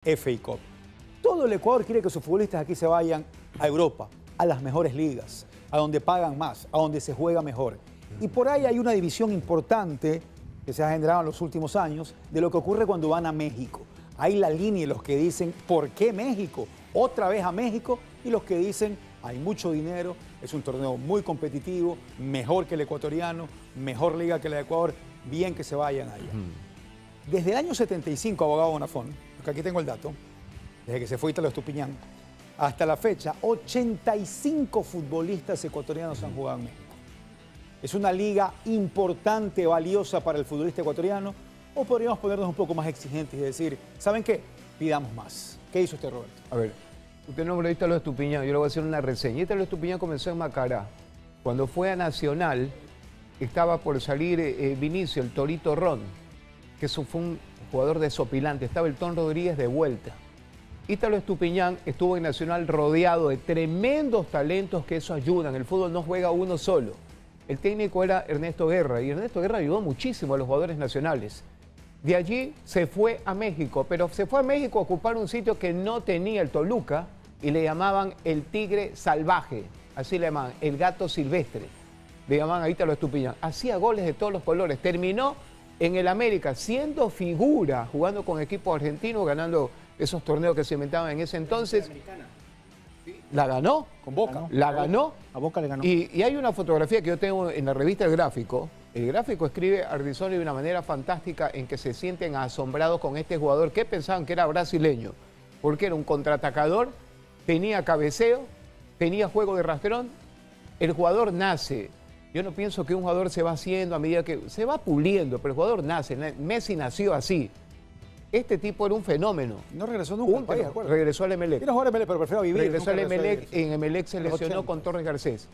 FA Cup. Todo el Ecuador quiere que sus futbolistas aquí se vayan a Europa, a las mejores ligas, a donde pagan más, a donde se juega mejor. Y por ahí hay una división importante que se ha generado en los últimos años de lo que ocurre cuando van a México. Hay la línea de los que dicen, ¿por qué México? Otra vez a México. Y los que dicen, hay mucho dinero, es un torneo muy competitivo, mejor que el ecuatoriano, mejor liga que la de Ecuador, bien que se vayan allá. Desde el año 75, abogado Bonafón, porque aquí tengo el dato, desde que se fue Ítalo Estupiñán, hasta la fecha, 85 futbolistas ecuatorianos han jugado en México. ¿Es una liga importante, valiosa para el futbolista ecuatoriano? ¿O podríamos ponernos un poco más exigentes y decir, ¿saben qué? Pidamos más. ¿Qué hizo usted, Roberto? A ver, usted nombró a Ítalo Estupiñán, yo le voy a hacer una reseña. Ítalo Estupiñán comenzó en Macará. Cuando fue a Nacional, estaba por salir Vinicio, el Torito Ron, que eso fue un jugador desopilante. Estaba el Ton Rodríguez de vuelta. Ítalo Estupiñán estuvo en Nacional rodeado de tremendos talentos que eso ayudan. El fútbol no juega uno solo. El técnico era Ernesto Guerra y Ernesto Guerra ayudó muchísimo a los jugadores nacionales. De allí se fue a México, pero se fue a México a ocupar un sitio que no tenía el Toluca y le llamaban el Tigre Salvaje, así le llamaban, el Gato Silvestre. Le llamaban a Ítalo Estupiñán. Hacía goles de todos los colores. Terminó en el América siendo figura, jugando con equipos argentinos, ganando esos torneos que se inventaban en ese entonces. La ganó. Con Boca. La ganó. A Boca le ganó. Y hay una fotografía que yo tengo en la revista El Gráfico. El Gráfico escribe Ardizoni de una manera fantástica en que se sienten asombrados con este jugador que pensaban que era brasileño. Porque era un contraatacador, tenía cabeceo, tenía juego de rastrón. El jugador nace. Yo no pienso que un jugador se va haciendo a medida que se va puliendo, pero el jugador nace. Messi nació así. Este tipo era un fenómeno. No regresó nunca al país, ¿de acuerdo? Regresó al Emelec. Quiero jugar Emelec, pero prefiero vivir. Regresó al Emelec, en en Emelec se lesionó con Torres Garcés.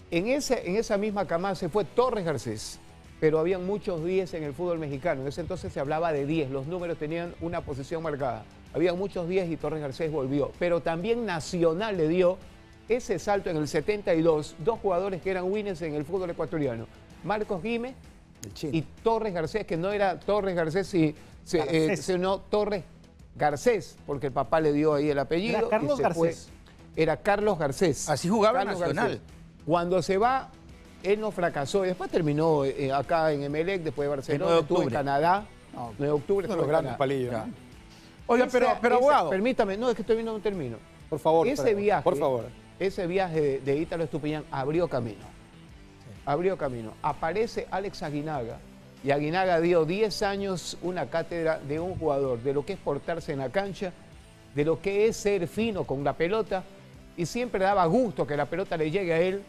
En esa misma camada se fue Torres Garcés, pero habían muchos 10 en el fútbol mexicano. En ese entonces se hablaba de 10, los números tenían una posición marcada. Había muchos 10 y Torres Garcés volvió. Pero también Nacional le dio ese salto en el 72, dos jugadores que eran winners en el fútbol ecuatoriano. Marcos Guime y Torres Garcés, que no era Torres Garcés, sino Torres Garcés, porque el papá le dio ahí el apellido. Era Carlos Garcés. Era Carlos Garcés. Así jugaba Carlos Nacional. Garcés. Cuando se va, él no fracasó. Y después terminó acá en Emelec, después de Barcelona, 9 de estuvo en octubre. Canadá. 9 de octubre. Uno de los grandes palillos. ¿No? Oiga, pero abogado. Permítame, no, es que estoy viendo un término. Por favor, Ese viaje, por favor. Ese viaje de Ítalo Estupiñán abrió camino. Abrió camino. Aparece Alex Aguinaga. Y Aguinaga dio 10 años una cátedra de un jugador, de lo que es portarse en la cancha, de lo que es ser fino con la pelota, y siempre daba gusto que la pelota le llegue a él.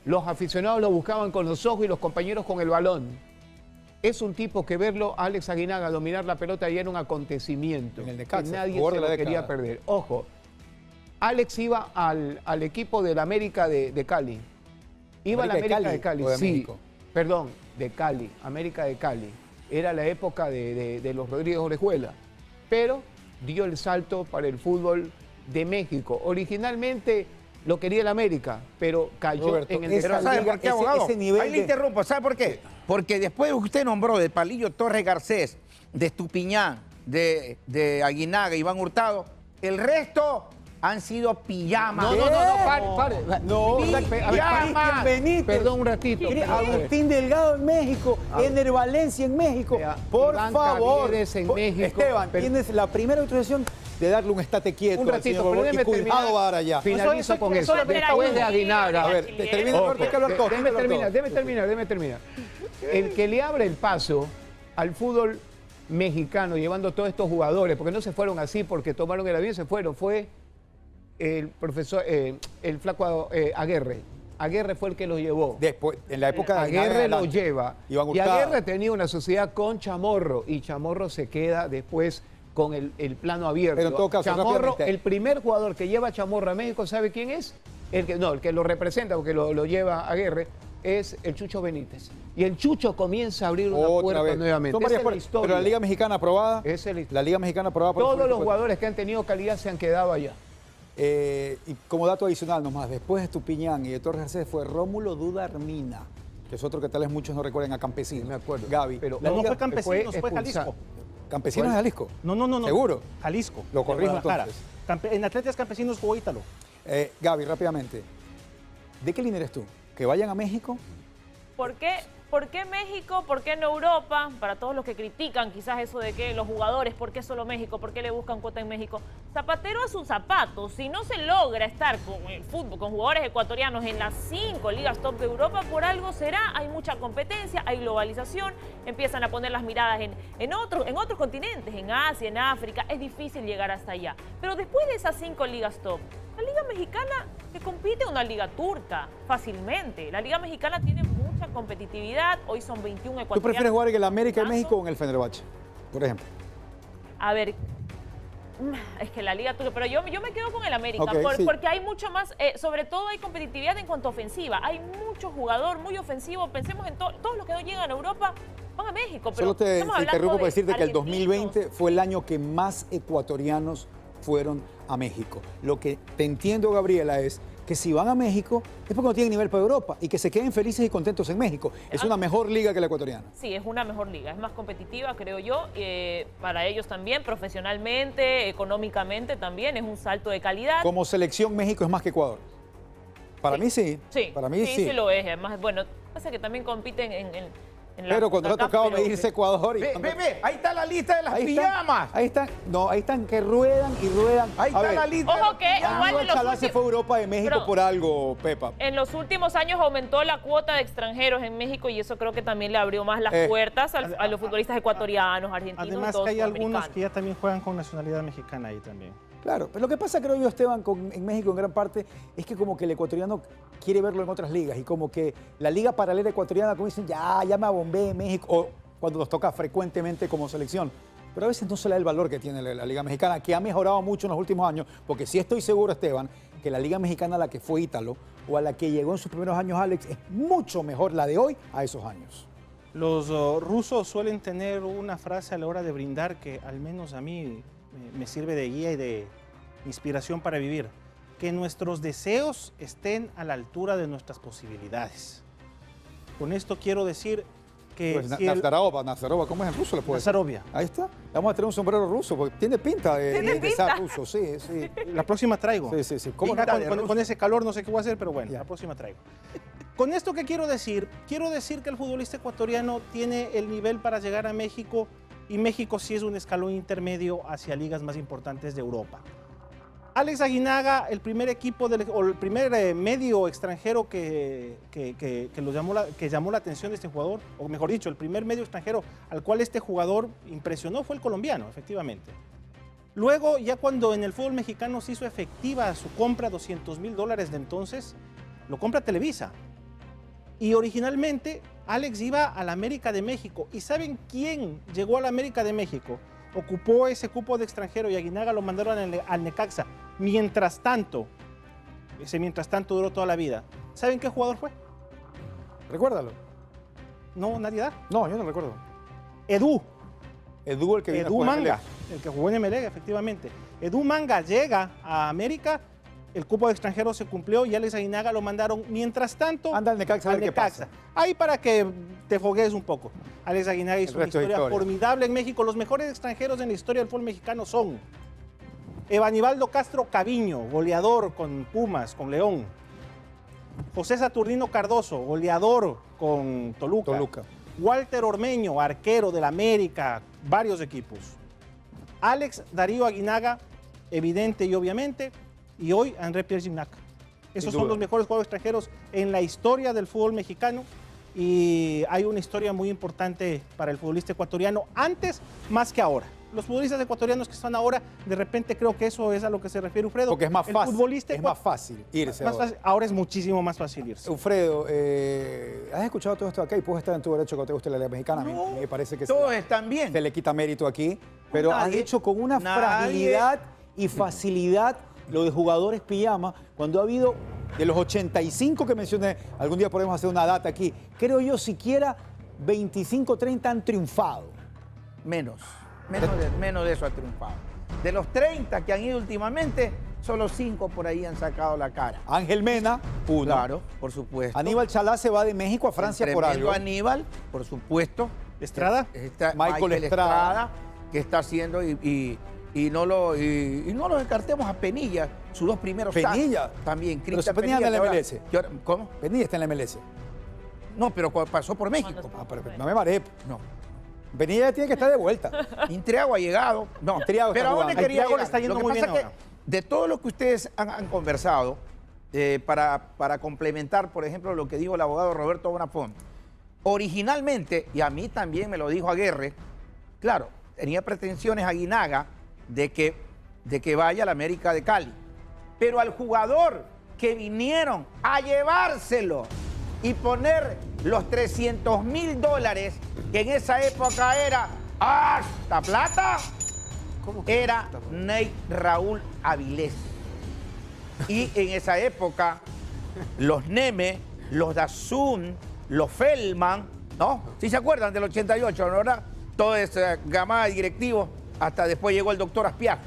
Los aficionados lo buscaban con los ojos y los compañeros con el balón. Es un tipo que verlo, a Alex Aguinaga, dominar la pelota ya era un acontecimiento En el que Necaxa, nadie jugador se de la lo quería década. perder. Ojo, Alex iba al equipo del América de Cali. Iba a la ¿América América de de Cali, o de sí. México? Perdón, de Cali, América de Cali. Era la época de los Rodríguez Orejuela. Pero dio el salto para el fútbol de México. Originalmente lo quería el América, pero cayó Roberto, en el esa Pero ¿sabe por qué, abogado? ese nivel Ahí le de- interrumpo. ¿Sabe por qué? Porque después usted nombró de Palillo Torres Garcés, de Estupiñán, de Aguinaga, Iván Hurtado. El resto han sido pijamas. pare. No, Llama. Cristian Benítez. Perdón un ratito. Agustín Delgado en México, Ener Valencia en México. Vea, Por Iván favor. Caviedes en México. Esteban, tienes la primera autorización de darle un estate quieto Un al ratito, señor pero Borbón, y déjeme cuidado terminar. va a dar allá. Finalizo con eso. espera Después ahí. de Aguinaga. A ver, termina, Roberto, hay que hablar todo. Déjeme terminar. El que le abre el paso al fútbol mexicano, llevando todos estos jugadores, porque no se fueron así porque tomaron el avión, se fueron, fue el profesor, el flaco Aguerre. Aguerre fue el que los llevó. Después, en la época de Aguerre lo adelante. lleva. Iván Y Hurtado. Aguerre tenía una sociedad con Chamorro, y Chamorro se queda después con el plano abierto. Pero en todo caso, Chamorro, rápidamente. el primer jugador que lleva a Chamorro a México, ¿sabe quién es? El que lo representa, porque lo lleva Aguerre, es el Chucho Benítez. Y el Chucho comienza a abrir una Otra puerta vez. nuevamente. Son Esa varias es la puertas. historia. Pero la Liga Mexicana aprobada. Esa es la historia. La Liga Mexicana aprobada por el Todos fútbol los mexicano. jugadores que han tenido calidad se han quedado allá. Y como dato adicional nomás, después de Estupiñán y de Torres Garcés fue Rómulo Duda Armina, que es otro que tal vez muchos no recuerden, a Campesino. Me acuerdo. Gaby. Pero No La fue Liga- Campesinos, fue expulsado. Jalisco. Campesinos de Jalisco. No. ¿Seguro? Jalisco. Lo de corrijo Guadalajara. entonces. En Atletas Campesinos jugó Ítalo. Gaby, rápidamente. ¿De qué línea eres tú? ¿Que vayan a México? ¿Por qué México? ¿Por qué no Europa? Para todos los que critican quizás eso de que los jugadores, ¿por qué solo México? ¿Por qué le buscan cuota en México? Zapatero a sus zapatos. Si no se logra estar con el fútbol, con jugadores ecuatorianos en las 5 ligas top de Europa, por algo será. Hay mucha competencia, hay globalización, empiezan a poner las miradas en otros continentes, en Asia, en África. Es difícil llegar hasta allá. Pero después de esas 5 ligas top, la Liga Mexicana que compite una Liga Turca fácilmente. La Liga Mexicana tiene mucha competitividad. Hoy son 21 ecuatorianos. ¿Tú prefieres jugar en el América de ¿Caso? México o en el Fenerbahce, por ejemplo? A ver, es que la Liga Turca, pero yo me quedo con el América, Ok, sí. porque hay mucho más, sobre todo hay competitividad en cuanto a ofensiva. Hay mucho jugador muy ofensivo. Pensemos en todos los que no llegan a Europa, van a México. Pero Solo te estamos hablando interrumpo para de decirte que el argentinos. 2020 fue el año que más ecuatorianos fueron a México. Lo que te entiendo, Gabriela, es que si van a México es porque no tienen nivel para Europa y que se queden felices y contentos en México. Es una mejor liga que la ecuatoriana. Sí, es una mejor liga, es más competitiva, creo yo, para ellos también, profesionalmente, económicamente también, es un salto de calidad. Como selección, México es más que Ecuador. Para mí sí. Sí, Para mí sí. sí lo es. Además, bueno, pasa que también compiten en la Pero cuando le ha CONCACAF, tocado pero- medirse Ecuador y... Ve, ahí está la lista de las Ahí están, pijamas. ahí están que ruedan y ruedan. Ahí A está ver, la lista de las Ojo que pijamas. igual de Aníbal los Chalá se últimos- fue a Europa de México Pero- por algo, Pepa. En los últimos años aumentó la cuota de extranjeros en México y eso creo que también le abrió más las puertas a los futbolistas ecuatorianos, argentinos, Además todos que hay algunos sudamericanos. que ya también juegan con nacionalidad mexicana ahí también. Claro, pero lo que pasa, creo yo, Esteban, en México en gran parte, es que como que el ecuatoriano quiere verlo en otras ligas y como que la liga paralela ecuatoriana, como dicen, ya me abombé en México, o cuando nos toca frecuentemente como selección. Pero a veces no se le da el valor que tiene la Liga Mexicana, que ha mejorado mucho en los últimos años, porque sí estoy seguro, Esteban, que la Liga Mexicana a la que fue Ítalo o a la que llegó en sus primeros años Alex es mucho mejor la de hoy a esos años. Los rusos suelen tener una frase a la hora de brindar que al menos a mí me sirve de guía y de inspiración para vivir. Que nuestros deseos estén a la altura de nuestras posibilidades. Con esto quiero decir que Pues, si el- Nazarova, ¿cómo es en ruso? ¿Le puede decir? Nazarovia. Ahí está. Vamos a tener un sombrero ruso, porque tiene pinta de ser ruso, sí, sí. La próxima traigo. Sí. ¿Cómo Ya no? con ese calor no sé qué voy a hacer, pero bueno, Ya. la próxima traigo. Con esto, ¿qué quiero decir? Quiero decir que el futbolista ecuatoriano tiene el nivel para llegar a México y México sí es un escalón intermedio hacia ligas más importantes de Europa. Alex Aguinaga, el primer equipo o el primer medio extranjero que llamó la atención de este jugador, o mejor dicho, el primer medio extranjero al cual este jugador impresionó fue el colombiano, efectivamente. Luego, ya cuando en el fútbol mexicano se hizo efectiva su compra, $200,000 de entonces, lo compra Televisa. Y originalmente Alex iba a la América de México. ¿Y saben quién llegó a la América de México? Ocupó ese cupo de extranjero y Aguinaga lo mandaron al Necaxa. Mientras tanto duró toda la vida. ¿Saben qué jugador fue? Recuérdalo. No, nadie da. No, yo no recuerdo. Edu El que viene a Edu jugar en Manga, LA. el que jugó en MLE, efectivamente. Edu Manga llega a América, el cupo de extranjero se cumplió y Alex Aguinaga lo mandaron. Mientras tanto, Anda al Necaxa a ver qué pasa. Ahí para que te foguees un poco. Alex Aguinaga hizo El una resto es historia historia. formidable en México. Los mejores extranjeros en la historia del fútbol mexicano son Evanibaldo Castro Caviño, goleador con Pumas, con León. José Saturnino Cardoso, goleador con Toluca. Walter Ormeño, arquero del América, varios equipos. Alex Darío Aguinaga, evidente y obviamente, y hoy André Pierre Gignac. Esos Sin son duda. los mejores jugadores extranjeros en la historia del fútbol mexicano y hay una historia muy importante para el futbolista ecuatoriano, antes más que ahora. Los futbolistas ecuatorianos que están ahora, de repente creo que eso es a lo que se refiere Ufredo. Porque es más El fácil. futbolista Es más fácil irse más ahora. fácil. Ahora es muchísimo más fácil irse. Ufredo, ¿has escuchado todo esto acá? Y puedes estar en tu derecho que no te guste la Liga Mexicana. A mí No, me parece que todos están bien. se le quita mérito aquí. Pero has Nadie- hecho con una nadie- fragilidad y facilidad lo de jugadores pijama, cuando ha habido, de los 85 que mencioné, algún día podemos hacer una data aquí, creo yo siquiera 25, 30 han triunfado. Menos de eso ha triunfado. De los 30 que han ido últimamente, solo 5 por ahí han sacado la cara. Ángel Mena, uno. Claro, por supuesto. Aníbal Chalá se va de México a Francia El por tremendo algo. Aníbal, por supuesto. Estrada. Está Michael Estrada. que está haciendo y no lo descartemos a Penilla, sus 2 primeros Penilla. años. También, Pero Cristian si Penilla anda en la que ahora- MLS. que ahora- ¿Cómo? Penilla está en la MLS. No, pero pasó por México. Ah, pero no me mareé. No. Penilla ya tiene que estar de vuelta. Intriago ha llegado. No, Intriago está pero ¿a dónde jugando. quería Intriago le llegar? está yendo Lo que muy pasa bien es que ahora. de todo lo que ustedes han conversado, para complementar, por ejemplo, lo que dijo el abogado Roberto Bonafont, originalmente, y a mí también me lo dijo Aguirre, claro, tenía pretensiones Aguinaga de que vaya a la América de Cali. Pero al jugador que vinieron a llevárselo y poner los $300,000, que en esa época era hasta plata, era Ney Raúl Avilés. Y en esa época, los Neme, los Dazun, los Feldman, ¿no? ¿Sí se acuerdan del 88, no, verdad? Toda esa gamada de directivos, hasta después llegó el doctor Aspiazu.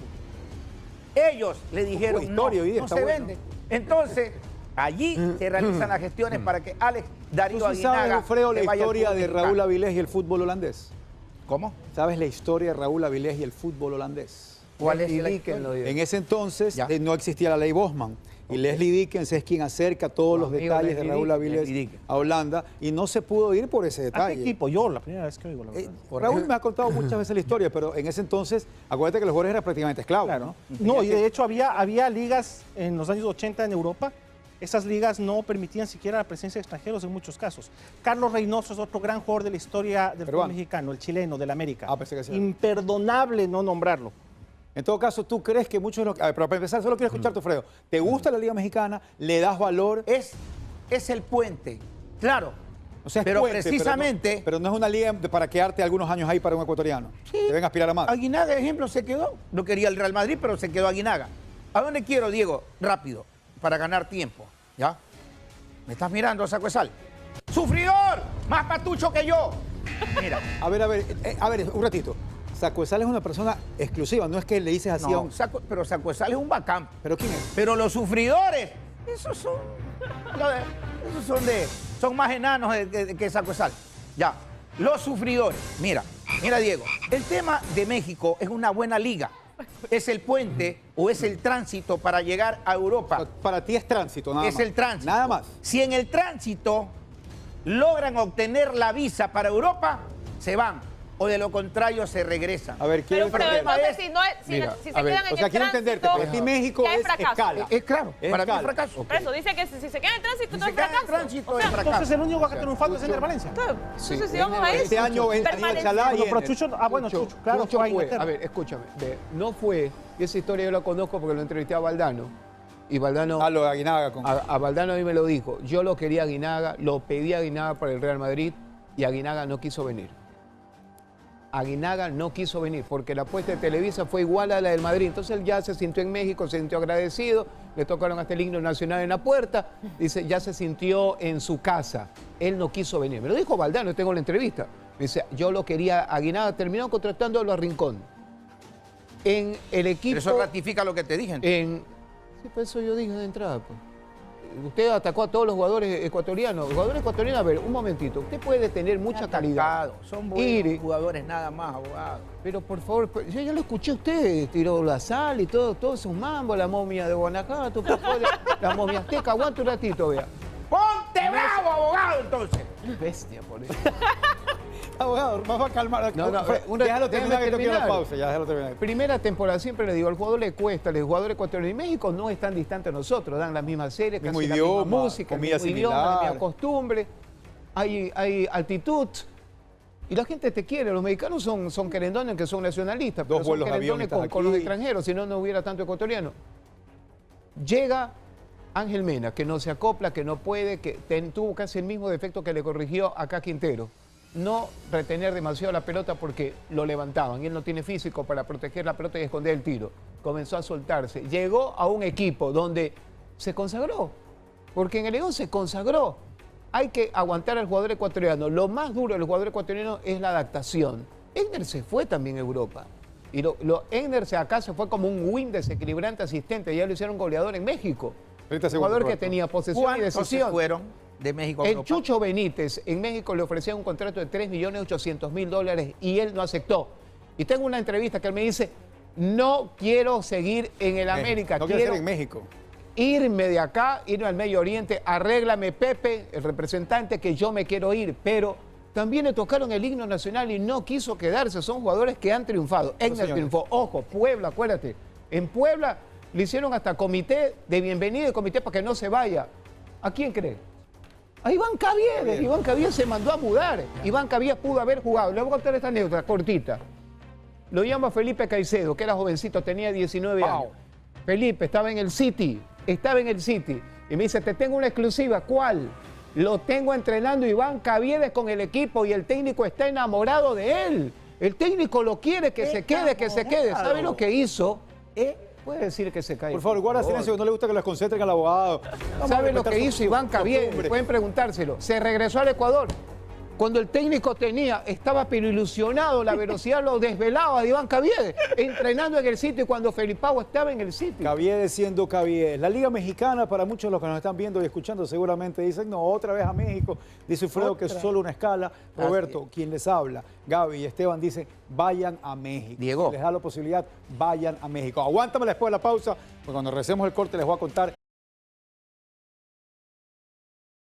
Ellos le dijeron, historia hoy día, no está se bueno. vende. Entonces, allí se realizan las gestiones para que Alex Darío ¿Tú sí sabes, Aguinaga Alfredo, la se vaya al historia fútbol de mexicano. Raúl Avilés y el fútbol holandés? ¿Cómo? ¿Sabes la historia de Raúl Avilés y el fútbol holandés? ¿Cuál es Leslie la Dickens historia? lo dio. En ese entonces Ya. no existía la ley Bosman. Y Leslie Dickens es quien acerca todos los Amigo detalles de Leslie Raúl Dickens. Avilés Leslie Dickens. a Holanda y no se pudo ir por ese ¿A qué detalle. equipo? Yo, la primera vez que oigo la verdad. Raúl me ha contado muchas veces la historia, pero en ese entonces, acuérdate que los jugadores eran prácticamente esclavos, Claro. ¿no? No, y de hecho había ligas en los años 80 en Europa. Esas ligas no permitían siquiera la presencia de extranjeros en muchos casos. Carlos Reynoso es otro gran jugador de la historia del fútbol Peruano. mexicano, el chileno, del América. Ah, pensé que sí. Imperdonable no nombrarlo. En todo caso, ¿tú crees que muchos de los... A ver, pero para empezar, solo quiero escucharte, Fredo. ¿Te gusta la Liga Mexicana? ¿Le das valor? Es el puente, claro. O sea, es pero puente, precisamente, Pero no es una liga para quedarte algunos años ahí para un ecuatoriano. Deben aspirar a más. Aguinaga, ejemplo, se quedó. No quería el Real Madrid, pero se quedó Aguinaga. ¿A dónde quiero, Diego? Rápido, para ganar tiempo. ¿Ya? ¿Me estás mirando, saco de sal? ¡Sufridor! ¡Más patucho que yo! Mira. A ver, un ratito. Sacuesal es una persona exclusiva, no es que le dices así a No, un... pero Sacuesal es un bacán. ¿Pero quién es? Pero los sufridores, esos son, son más enanos que Sacuesal. Ya, los sufridores. Mira, Diego, el tema de México es una buena liga. Es el puente o es el tránsito para llegar a Europa. Para ti es tránsito, nada más. Es el tránsito. Nada más. Si en el tránsito logran obtener la visa para Europa, se van. O de lo contrario, se regresan. A ver, quiero Pero entender. entonces, si, no es- si, Mira, si a se ver, quedan en o sea, el quiero tránsito, entenderte, para ti México ya es fracaso. escala. Es claro, Es para mí es escala. fracaso. Por eso dice que si se queda en el tránsito, Si no se es queda en el fracaso. tránsito, O es sea, fracaso. Entonces el único que va a triunfando es Ender Valencia. entonces, si vamos a eso. Este año es permanece. Chalá y No, pero Ener. Chucho, bueno, Chucho, claro, Chucho fue a fue, Inglaterra. a ver, escúchame, no fue, y esa historia yo la conozco porque lo entrevisté a Valdano, y Valdano, Ah, lo de Aguinaga con... a Valdano a mí me lo dijo, yo lo quería a Aguinaga, lo pedí a Aguinaga para el Real Madrid, y Aguinaga no quiso venir. Aguinaga no quiso venir porque la apuesta de Televisa fue igual a la del Madrid. Entonces él ya se sintió en México, se sintió agradecido, le tocaron hasta el himno nacional en la puerta, dice, ya se sintió en su casa. Él no quiso venir. Me lo dijo Valdano, tengo la entrevista. Me dice, yo lo quería a Aguinaga, terminó contratándolo a Rincón. En el equipo... Pero eso ratifica lo que te dije. Sí, por eso yo dije de entrada. Pues. Usted atacó a todos los jugadores ecuatorianos. Los jugadores ecuatorianos, a ver, un momentito. Usted puede tener mucha calidad. Atacado. Son buenos Ir, jugadores nada más, abogado. pero por favor, yo ya lo escuché a usted, tiró la sal y todo esos mambos, la momia de Guanajuato, la momia azteca, aguanta un ratito, vea. ¡Ponte bravo, abogado, entonces! Bestia, por eso. Abogado, vamos a calmar. No, Déjalo terminar, que no quiero la terminar. pausa. Ya, déjalo terminar. Primera temporada, siempre le digo, al jugador le cuesta, el jugador ecuatoriano y México no es tan distante a nosotros, dan las mismas series, Mismo casi la idioma, misma música, el comida mismo idioma, la similar. misma costumbre, hay altitud. Y la gente te quiere, los mexicanos son querendones que son nacionalistas, pero Dos son vuelos de avión querendones estás con los aquí. extranjeros, si no, no hubiera tanto ecuatoriano. Llega Ángel Mena, que no se acopla, que no puede, que tuvo casi el mismo defecto que le corrigió acá Quintero. No retener demasiado la pelota porque lo levantaban y él no tiene físico para proteger la pelota y esconder el tiro. Comenzó a soltarse. Llegó a un equipo donde se consagró, porque en el León se consagró. Hay que aguantar al jugador ecuatoriano. Lo más duro del jugador ecuatoriano es la adaptación. Egner se fue también a Europa. Y Egner acá se fue como un win desequilibrante asistente. Ya lo hicieron goleador en México. 30 Un segundos, jugador que Roberto. tenía posesión y ¿Cuántos se decisión. fueron de México a El Europa? Chucho Benítez en México le ofrecían un contrato de $3.800.000 y él no aceptó. Y tengo una entrevista que él me dice, no quiero seguir en el América, No quiere ser en México. irme de acá, irme al Medio Oriente, arréglame Pepe, el representante, que yo me quiero ir, pero también le tocaron el himno nacional y no quiso quedarse, son jugadores que han triunfado. Egner señores. triunfó, ojo, Puebla, acuérdate, en Puebla le hicieron hasta comité de bienvenida y comité para que no se vaya. ¿A quién cree? A Iván Caviedes. Iván Caviedes se mandó a mudar. Iván Caviedes pudo haber jugado. Le voy a contar esta anécdota cortita. Lo llama Felipe Caicedo, que era jovencito, tenía 19 años. Felipe estaba en el City, y me dice, te tengo una exclusiva. ¿Cuál? Lo tengo entrenando Iván Caviedes con el equipo y el técnico está enamorado de él. El técnico lo quiere que se quede, que se quede. ¿Sabe lo que hizo? Puede decir que se cae. Por favor, guarda silencio, que no le gusta que los concentren al abogado. Vamos a ¿Sabe lo respetar que su- hizo su Iván Caviedes? costumbre. Pueden preguntárselo. Se regresó al Ecuador. Cuando el técnico estaba pero ilusionado, la velocidad lo desvelaba de Iván Caviedes, entrenando en el sitio cuando Felipao estaba en el sitio. Caviedes siendo Caviedes. La Liga Mexicana, para muchos de los que nos están viendo y escuchando, seguramente dicen, no, otra vez a México. Dice Fredo que es solo una escala. Roberto, quien les habla, Gaby y Esteban dicen, vayan a México. Diego. Si les da la posibilidad, vayan a México. Aguántamela después de la pausa, porque cuando regresemos el corte les voy a contar